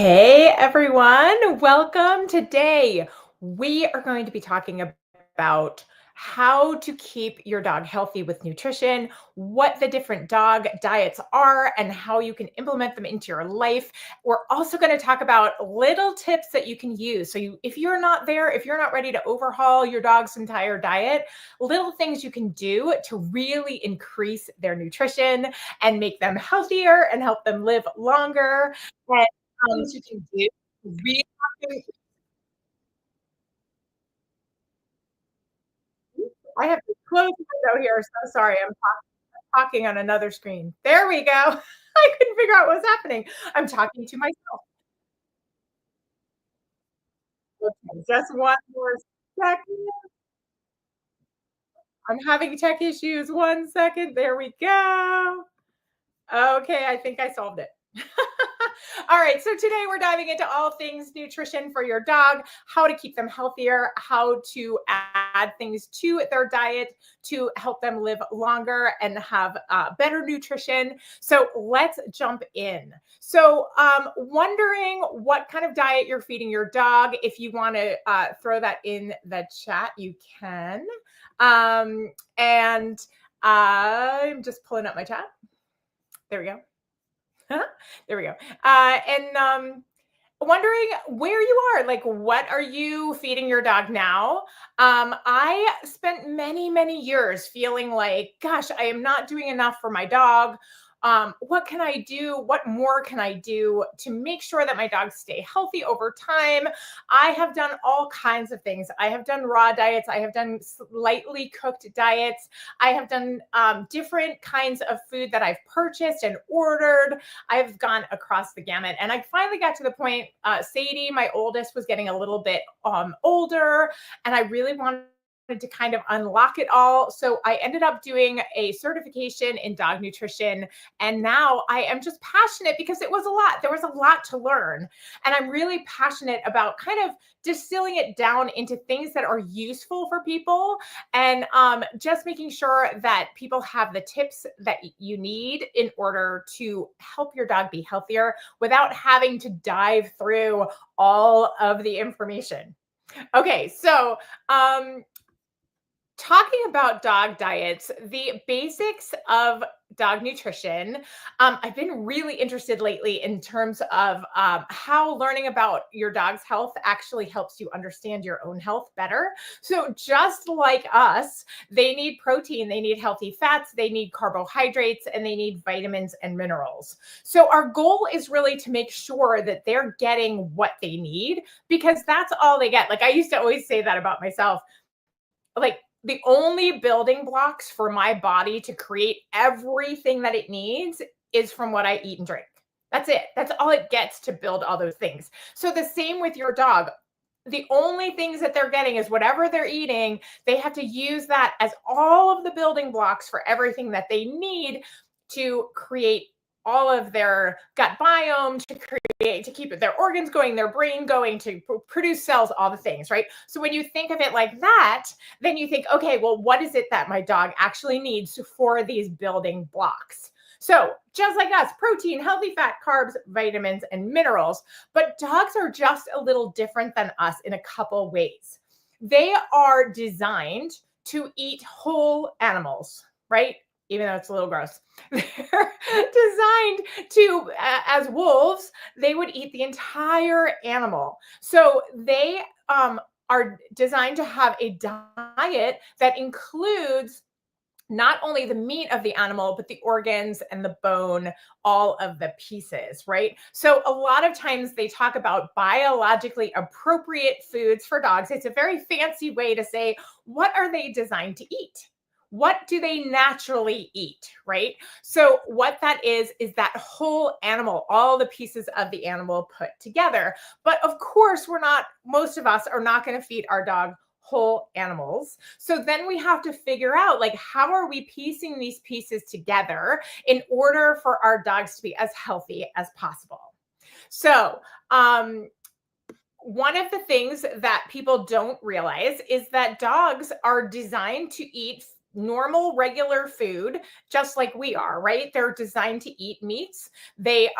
Hey everyone, welcome. Today we are going to be talking about how to keep your dog healthy with nutrition, what the different dog diets are, and how you can implement them into your life. We're also going to talk about little tips that you can use. If you're not there, if you're not ready to overhaul your dog's entire diet, little things you can do to really increase their nutrition and make them healthier and help them live longer. Things you can do to really I have to close the window here, so sorry, I'm talking on another screen. There we go. I couldn't figure out what was happening. I'm talking to myself. Okay, just one more second. I'm having tech issues. 1 second. There we go. Okay, I think I solved it. All right, so today we're diving into all things nutrition for your dog, how to keep them healthier, how to add things to their diet to help them live longer and have better nutrition. So let's jump in. Wondering what kind of diet you're feeding your dog. If you want to throw that in the chat, you can. And I'm just pulling up my chat. There we go. There we go. Wondering where you are, like what are you feeding your dog now? I spent many years feeling like, gosh, I am not doing enough for my dog. What can I do? What more can I do to make sure that my dogs stay healthy over time? I have done all kinds of things. I have done raw diets. I have done lightly cooked diets. I have done different kinds of food that I've purchased and ordered. I've gone across the gamut. And I finally got to the point, Sadie, my oldest, was getting a little bit older, and I really wanted to kind of unlock it all. So I ended up doing a certification in dog nutrition. And now I am just passionate because it was a lot. There was a lot to learn. And I'm really passionate about kind of distilling it down into things that are useful for people and just making sure that people have the tips that you need in order to help your dog be healthier without having to dive through all of the information. Okay, so talking about dog diets, the basics of dog nutrition. I've been really interested lately in terms of how learning about your dog's health actually helps you understand your own health better. So, just like us, they need protein, they need healthy fats, they need carbohydrates, and they need vitamins and minerals. So, our goal is really to make sure that they're getting what they need because that's all they get. Like, I used to always say that about myself. Like, the only building blocks for my body to create everything that it needs is from what I eat and drink. That's it. That's all it gets to build all those things. So the same with your dog. The only things that they're getting is whatever they're eating. They have to use that as all of the building blocks for everything that they need to create all of their gut biome, to create, to keep their organs going, their brain going, to produce cells, all the things, right? So when you think of it like that, then you think, okay, well, what is it that my dog actually needs for these building blocks? So just like us, protein, healthy fat, carbs, vitamins, and minerals. But dogs are just a little different than us in a couple ways. They are designed to eat whole animals, right? Even though it's a little gross. They're designed to, as wolves, they would eat the entire animal. So they are designed to have a diet that includes not only the meat of the animal, but the organs and the bone, all of the pieces, right? So, a lot of times they talk about biologically appropriate foods for dogs. It's a very fancy way to say, what are they designed to eat? What do they naturally eat, right? So, what that is that whole animal, all the pieces of the animal put together. But of course, most of us are not going to feed our dog whole animals. So then we have to figure out, like, how are we piecing these pieces together in order for our dogs to be as healthy as possible? So, one of the things that people don't realize is that dogs are designed to eat normal regular food, just like we are, right? They're designed to eat meats. They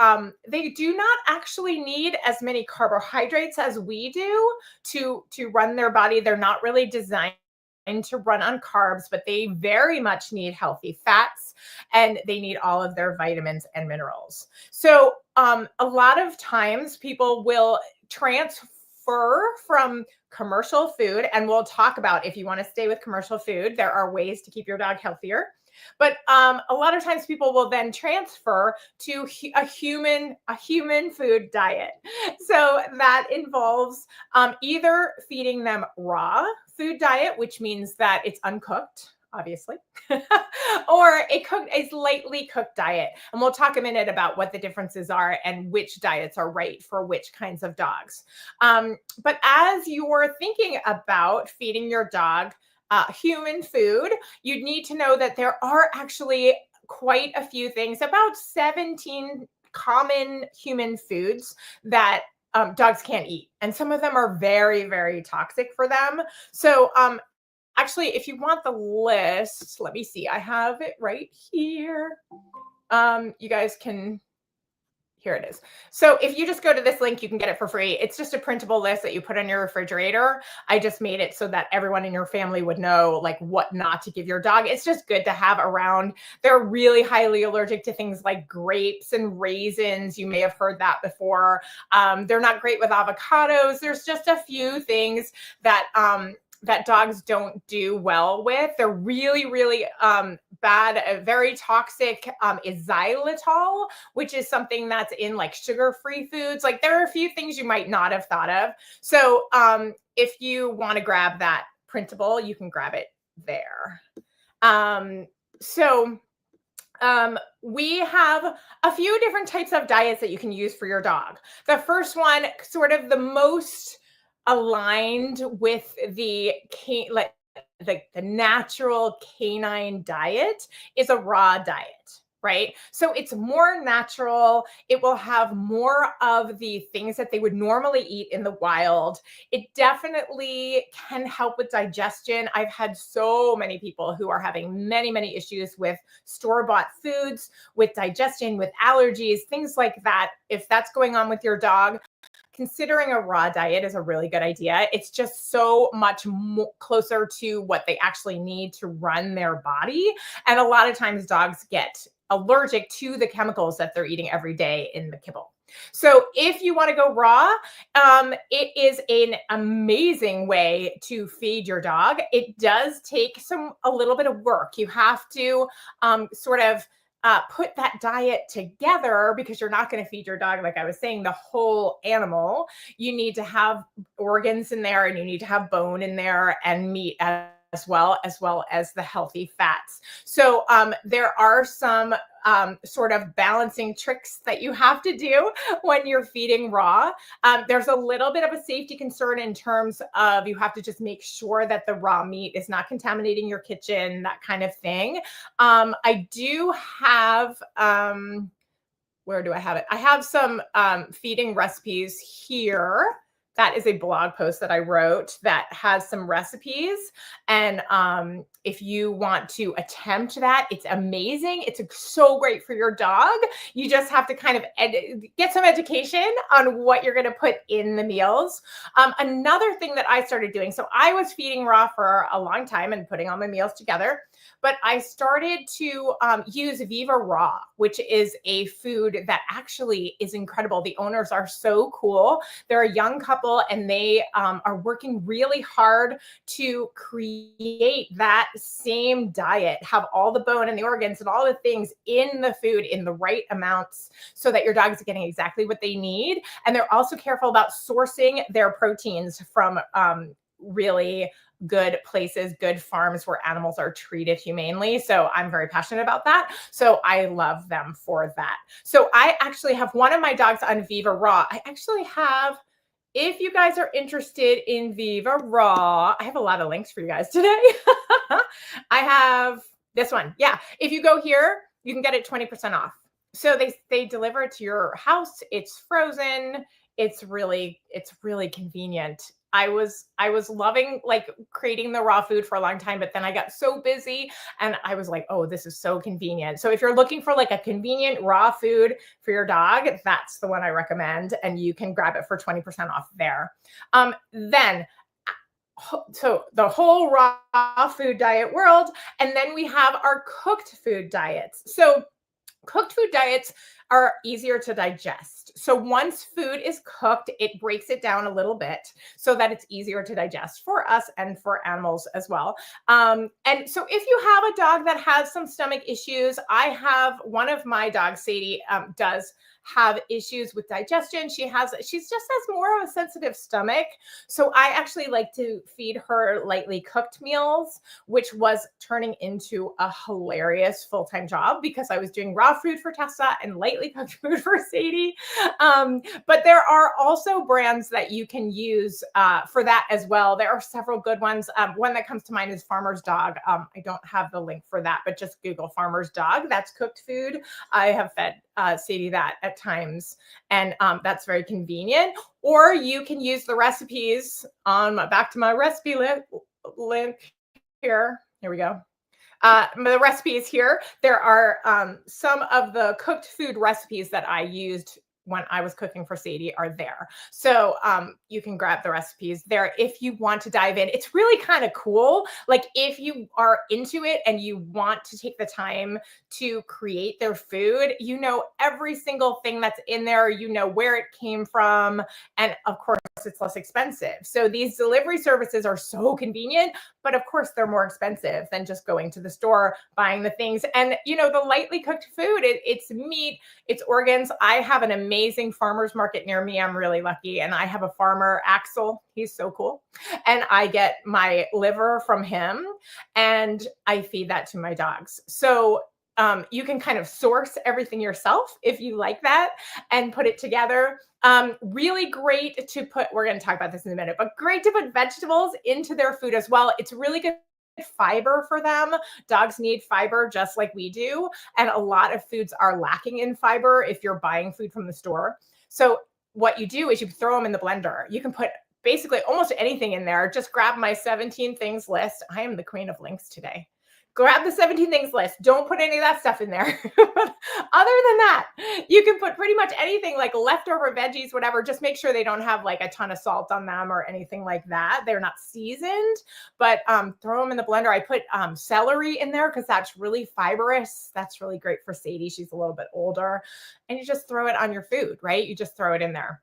do not actually need as many carbohydrates as we do to run their body. They're not really designed to run on carbs, but they very much need healthy fats, and they need all of their vitamins and minerals. So a lot of times people will transfer from commercial food, and we'll talk about, if you want to stay with commercial food, there are ways to keep your dog healthier. But a lot of times people will then transfer to a human food diet. So that involves either feeding them raw food diet, which means that it's uncooked, obviously, or a lightly cooked diet. And we'll talk a minute about what the differences are and which diets are right for which kinds of dogs. But as you're thinking about feeding your dog human food, you'd need to know that there are actually quite a few things, about 17 common human foods that dogs can't eat. And some of them are very, very toxic for them. So, actually, if you want the list, let me see. I have it right here. You guys can, here it is. So if you just go to this link, you can get it for free. It's just a printable list that you put on your refrigerator. I just made it so that everyone in your family would know like what not to give your dog. It's just good to have around. They're really highly allergic to things like grapes and raisins. You may have heard that before. They're not great with avocados. There's just a few things that that dogs don't do well with. They're really, really bad. Very toxic is xylitol, which is something that's in like sugar-free foods. Like there are a few things you might not have thought of. So if you want to grab that printable, you can grab it there. We have a few different types of diets that you can use for your dog. The first one, sort of the most aligned with the natural canine diet, is a raw diet, right? So it's more natural. It will have more of the things that they would normally eat in the wild. It definitely can help with digestion. I've had so many people who are having many, many issues with store-bought foods, with digestion, with allergies, things like that. If that's going on with your dog, considering a raw diet is a really good idea. It's just so much closer to what they actually need to run their body. And a lot of times dogs get allergic to the chemicals that they're eating every day in the kibble. So if you want to go raw, it is an amazing way to feed your dog. It does take a little bit of work. You have to sort of put that diet together, because you're not going to feed your dog, like I was saying, the whole animal. You need to have organs in there, and you need to have bone in there, and meat as well as the healthy fats. So there are some sort of balancing tricks that you have to do when you're feeding raw. There's a little bit of a safety concern in terms of you have to just make sure that the raw meat is not contaminating your kitchen, that kind of thing. I do have, where do I have it? I have some feeding recipes here. That is a blog post that I wrote that has some recipes. And if you want to attempt that, it's amazing. It's so great for your dog. You just have to kind of get some education on what you're going to put in the meals. Another thing that I started doing, so I was feeding raw for a long time and putting all my meals together, but I started to use Viva Raw, which is a food that actually is incredible. The owners are so cool. They're a young couple, and they are working really hard to create that same diet, have all the bone and the organs and all the things in the food in the right amounts, so that your dogs are getting exactly what they need. And they're also careful about sourcing their proteins from really good places, good farms where animals are treated humanely. So I'm very passionate about that. So I love them for that. So I actually have one of my dogs on Viva Raw. I actually have, if you guys are interested in Viva Raw, I have a lot of links for you guys today. I have this one. Yeah. If you go here, you can get it 20% off. So they deliver it to your house. It's frozen. It's really convenient. I was loving like creating the raw food for a long time, but then I got so busy and I was like, oh, this is so convenient. So if you're looking for like a convenient raw food for your dog, that's the one I recommend, and you can grab it for 20% off there. Then so the whole raw food diet world, and then we have our cooked food diets. So cooked food diets are easier to digest. So once food is cooked, it breaks it down a little bit so that it's easier to digest for us and for animals as well. And so if you have a dog that has some stomach issues, I have one of my dogs, Sadie, does have issues with digestion. She's just has more of a sensitive stomach. So I actually like to feed her lightly cooked meals, which was turning into a hilarious full-time job because I was doing raw food for Tessa and lightly cooked food for Sadie. But there are also brands that you can use for that as well. There are several good ones. One that comes to mind is Farmer's Dog. I don't have the link for that, but just Google Farmer's Dog. That's cooked food. I have fed Sadie that at times, and that's very convenient. Or you can use the recipes on back to my recipe link here. Here we go. The recipes here. There are some of the cooked food recipes that I used when I was cooking for Sadie are there. So you can grab the recipes there if you want to dive in. It's really kind of cool. Like if you are into it and you want to take the time to create their food, you know every single thing that's in there, you know where it came from, and of course it's less expensive. So these delivery services are so convenient, but of course they're more expensive than just going to the store, buying the things. And you know, the lightly cooked food, it's meat, it's organs. I have an amazing farmer's market near me. I'm really lucky. And I have a farmer, Axel. He's so cool. And I get my liver from him and I feed that to my dogs. So you can kind of source everything yourself if you like that and put it together. Really great to put, we're going to talk about this in a minute, but great to put vegetables into their food as well. It's really good fiber for them. Dogs need fiber just like we do. And a lot of foods are lacking in fiber if you're buying food from the store. So what you do is you throw them in the blender. You can put basically almost anything in there. Just grab my 17 things list. I am the queen of links today. Grab the 17 things list. Don't put any of that stuff in there. Other than that, you can put pretty much anything like leftover veggies, whatever. Just make sure they don't have like a ton of salt on them or anything like that. They're not seasoned, but throw them in the blender. I put celery in there because that's really fibrous. That's really great for Sadie. She's a little bit older. And you just throw it on your food, right? You just throw it in there.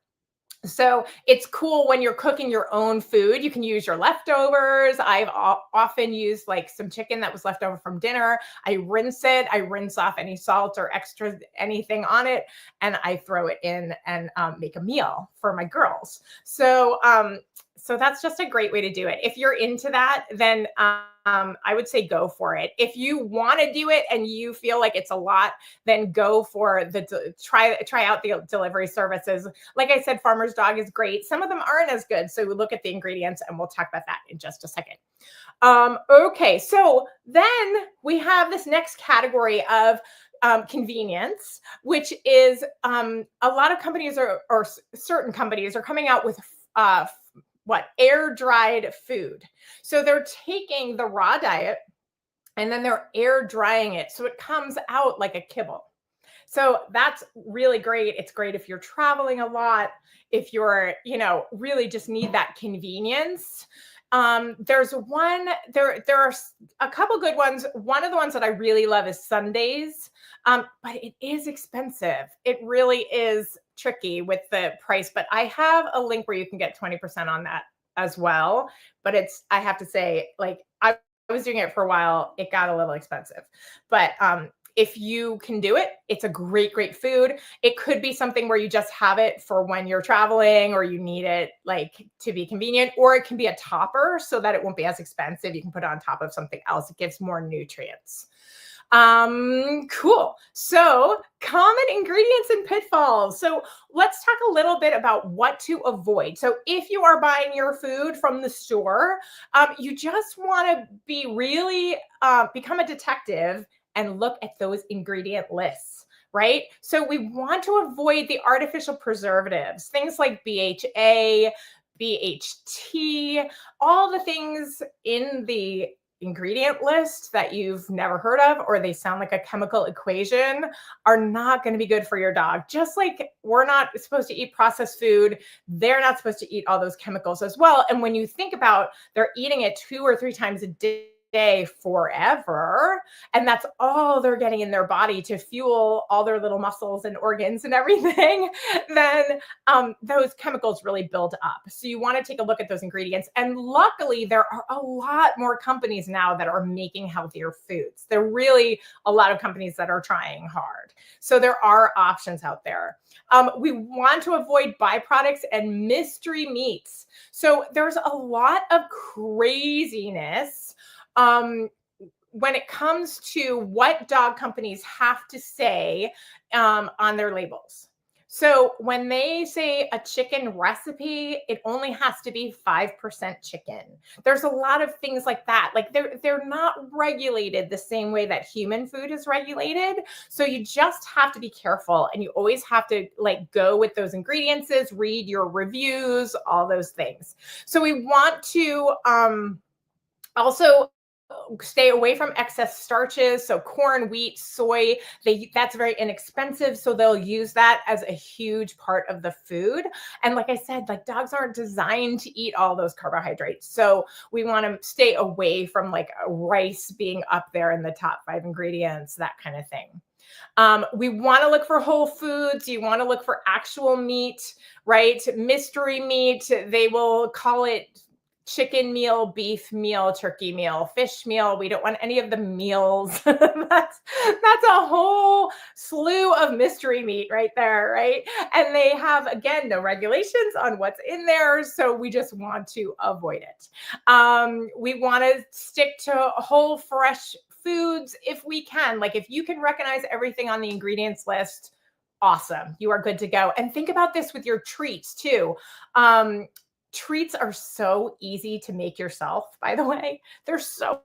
So it's cool when you're cooking your own food. You can use your leftovers. I've often used like some chicken that was left over from dinner. I rinse it. I rinse off any salt or extra anything on it, and I throw it in and make a meal for my girls. So so that's just a great way to do it. If you're into that, then I would say go for it. If you want to do it and you feel like it's a lot, then go for the try out the delivery services. Like I said, Farmer's Dog is great. Some of them aren't as good. So we look at the ingredients and we'll talk about that in just a second. Okay, so then we have this next category of convenience, which is a lot of companies or certain companies are coming out with air dried food. So they're taking the raw diet and then they're air drying it. So it comes out like a kibble. So that's really great. It's great if you're traveling a lot, if you're, really just need that convenience. There are a couple good ones. One of the ones that I really love is Sundays. But it is expensive. It really is tricky with the price, but I have a link where you can get 20% on that as well. But I have to say, like, I was doing it for a while. It got a little expensive, but if you can do it, it's a great food. It could be something where you just have it for when you're traveling or you need it like to be convenient, or it can be a topper so that it won't be as expensive. You can put it on top of something else. It gives more nutrients. Cool. So common ingredients and pitfalls. So let's talk a little bit about what to avoid. So if you are buying your food from the store, you just want to be really, become a detective and look at those ingredient lists, right? So we want to avoid the artificial preservatives, things like BHA, BHT, all the things in the ingredient list that you've never heard of, or they sound like a chemical equation, are not going to be good for your dog. Just like we're not supposed to eat processed food, they're not supposed to eat all those chemicals as well. And when you think about they're eating it 2 or 3 times a day forever, and that's all they're getting in their body to fuel all their little muscles and organs and everything, then those chemicals really build up. So you want to take a look at those ingredients. And luckily, there are a lot more companies now that are making healthier foods. There are really a lot of companies that are trying hard. So there are options out there. We want to avoid byproducts and mystery meats. So there's a lot of craziness when it comes to what dog companies have to say on their labels. So when they say a chicken recipe, it only has to be 5% chicken. There's a lot of things like that. Like they're not regulated the same way that human food is regulated. So you just have to be careful, and you always have to like go with those ingredients, read your reviews, all those things. So we want to also stay away from excess starches. So corn, wheat, soy, that's very inexpensive. So they'll use that as a huge part of the food. And like I said, like dogs aren't designed to eat all those carbohydrates. So we want to stay away from like rice being up there in the top 5 ingredients, that kind of thing. We want to look for whole foods. You want to look for actual meat, right? Mystery meat, they will call it chicken meal, beef meal, turkey meal, fish meal. We don't want any of the meals. that's a whole slew of mystery meat right there, right? And they have, again, no regulations on what's in there. So we just want to avoid it. We want to stick to whole, fresh foods if we can. Like if you can recognize everything on the ingredients list, awesome. You are good to go. And think about this with your treats too. Treats are so easy to make yourself, by the way. They're so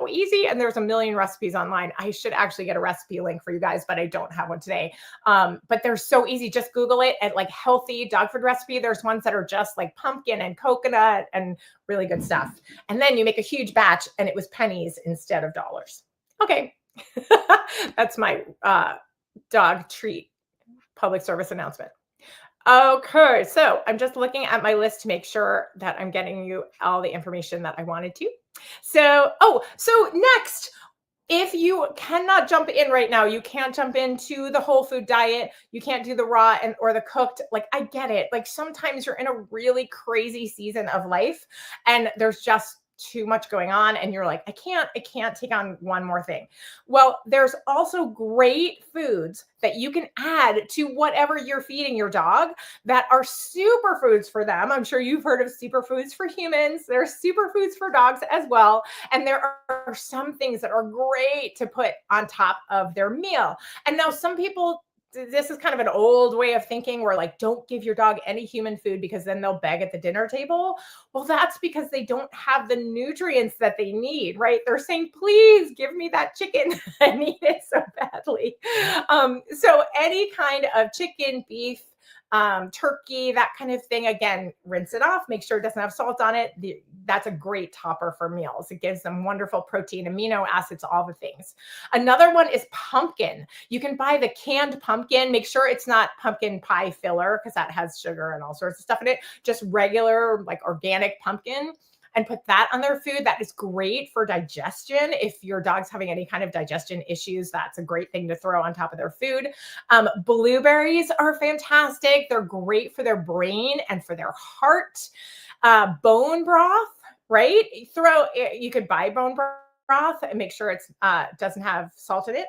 easy, and there's a million recipes online. I should actually get a recipe link for you guys, but I don't have one today. But they're so easy. Just Google it at like healthy dog food recipe. There's ones that are just like pumpkin and coconut and really good stuff. And then you make a huge batch, and it was pennies instead of dollars. Okay. That's my dog treat public service announcement. Okay, so I'm just looking at my list to make sure that I'm getting you all the information that I wanted to. So next, if you cannot jump in right now, you can't jump into the whole food diet, you can't do the raw or the cooked. Like, I get it. Like sometimes you're in a really crazy season of life and there's just too much going on and you're like, I can't take on one more thing. Well, there's also great foods that you can add to whatever you're feeding your dog that are superfoods for them. I'm sure you've heard of superfoods for humans. There are superfoods for dogs as well. And there are some things that are great to put on top of their meal. And now some people, this is kind of an old way of thinking where like, don't give your dog any human food because then they'll beg at the dinner table. Well, that's because they don't have the nutrients that they need, right? They're saying, please give me that chicken. I need it so badly. So any kind of chicken, beef, turkey, that kind of thing. Again, rinse it off, make sure it doesn't have salt on it. That's a great topper for meals. It gives them wonderful protein, amino acids, all the things. Another one is pumpkin. You can buy the canned pumpkin. Make sure it's not pumpkin pie filler because that has sugar and all sorts of stuff in it. Just regular, like organic pumpkin. And put that on their food. That is great for digestion. If your dog's having any kind of digestion issues, that's a great thing to throw on top of their food. Blueberries are fantastic. They're great for their brain and for their heart. Bone broth, right? You could buy bone broth and make sure it's doesn't have salt in it.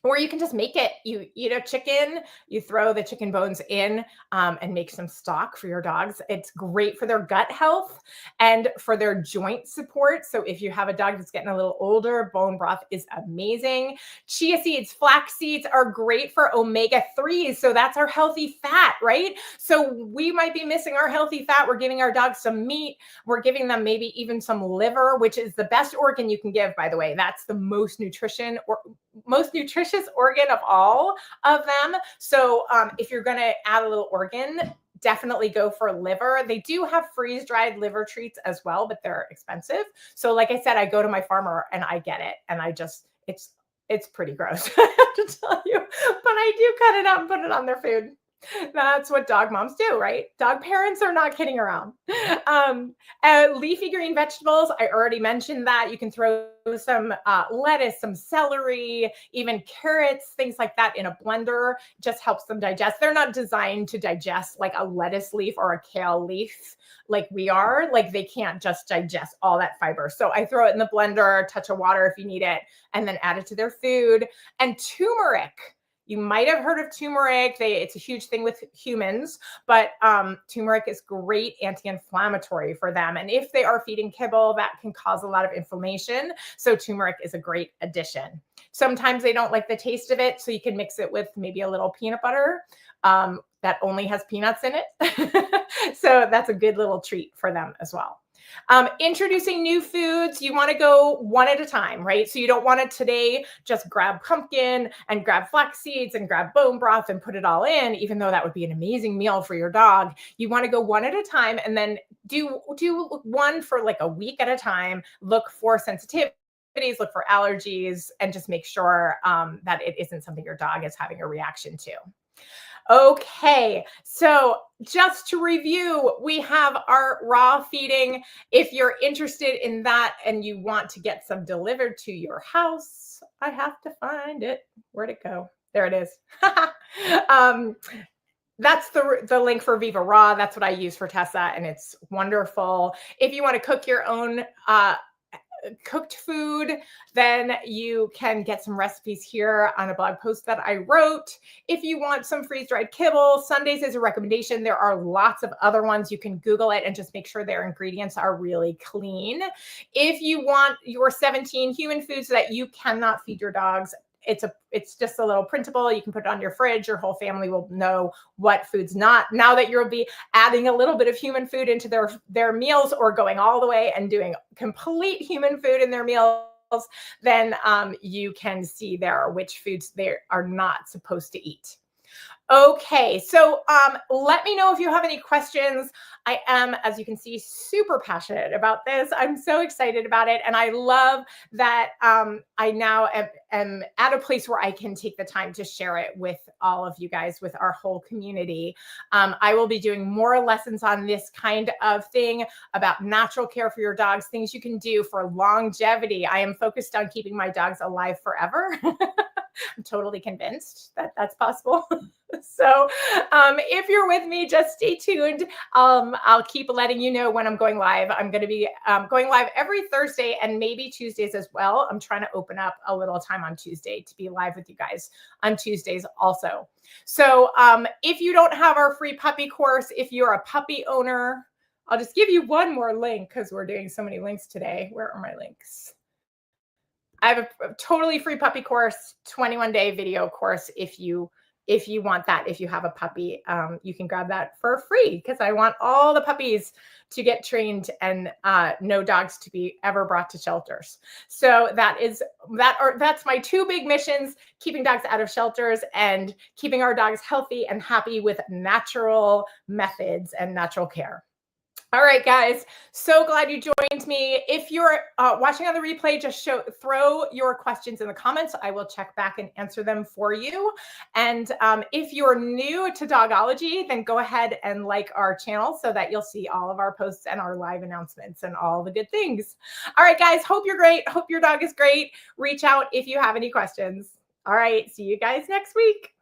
Or you can just make it. You eat a chicken, you throw the chicken bones in and make some stock for your dogs. It's great for their gut health and for their joint support. So if you have a dog that's getting a little older, bone broth is amazing. Chia seeds, flax seeds are great for omega-3s. So that's our healthy fat, right? So we might be missing our healthy fat. We're giving our dogs some meat. We're giving them maybe even some liver, which is the best organ you can give, by the way. That's the most nutritious organ of all of them. So if you're going to add a little organ, definitely go for liver. They do have freeze-dried liver treats as well, but they're expensive. So like I said, I go to my farmer and I get it. And it's pretty gross, I have to tell you. But I do cut it up and put it on their food. That's what dog moms do, right? Dog parents are not kidding around. Um, Leafy green vegetables, I already mentioned that. You can throw some lettuce, some celery, even carrots, things like that in a blender. Just helps them digest. They're not designed to digest like a lettuce leaf or a kale leaf like we are. Like they can't just digest all that fiber. So I throw it in the blender, a touch of water if you need it, and then add it to their food. And turmeric. You might have heard of turmeric. It's a huge thing with humans, but turmeric is great anti-inflammatory for them. And if they are feeding kibble, that can cause a lot of inflammation. So turmeric is a great addition. Sometimes they don't like the taste of it, so you can mix it with maybe a little peanut butter that only has peanuts in it. So that's a good little treat for them as well. Introducing new foods, you want to go one at a time, right? So you don't want to today just grab pumpkin and grab flax seeds and grab bone broth and put it all in, even though that would be an amazing meal for your dog. You want to go one at a time and then do one for like a week at a time. Look for sensitivities, look for allergies, and just make sure that it isn't something your dog is having a reaction to. Okay, so just to review, we have our raw feeding. If you're interested in that and you want to get some delivered to your house, I have to find it. Where'd it go? There it is. That's the link for Viva Raw. That's what I use for Tessa, and it's wonderful. If you want to cook your own cooked food, then you can get some recipes here on a blog post that I wrote. If you want some freeze-dried kibble, Sundays is a recommendation. There are lots of other ones. You can Google it and just make sure their ingredients are really clean. If you want your 17 human foods that you cannot feed your dogs, it's just a little printable. You can put it on your fridge. Your whole family will know what food's not. Now that you'll be adding a little bit of human food into their meals, or going all the way and doing complete human food in their meals, then you can see there which foods they are not supposed to eat. Okay, so let me know if you have any questions. I am, as you can see, super passionate about this. I'm so excited about it. And I love that I now am at a place where I can take the time to share it with all of you guys, with our whole community. I will be doing more lessons on this kind of thing about natural care for your dogs, things you can do for longevity. I am focused on keeping my dogs alive forever. I'm totally convinced that that's possible. So if you're with me, just stay tuned. I'll keep letting you know when I'm going live. I'm going to be going live every Thursday and maybe Tuesdays as well. I'm trying to open up a little time on Tuesday to be live with you guys on Tuesdays also. So if you don't have our free puppy course, if you're a puppy owner, I'll just give you one more link because we're doing so many links today. Where are my links? I have a totally free puppy course, 21-day video course. If you want that, if you have a puppy, you can grab that for free, because I want all the puppies to get trained and no dogs to be ever brought to shelters. So that's my two big missions: keeping dogs out of shelters and keeping our dogs healthy and happy with natural methods and natural care. All right, guys, so glad you joined me. If you're watching on the replay, just throw your questions in the comments. I will check back and answer them for you. And if you're new to Dogology, then go ahead and like our channel so that you'll see all of our posts and our live announcements and all the good things. All right, guys, hope you're great. Hope your dog is great. Reach out if you have any questions. All right, see you guys next week.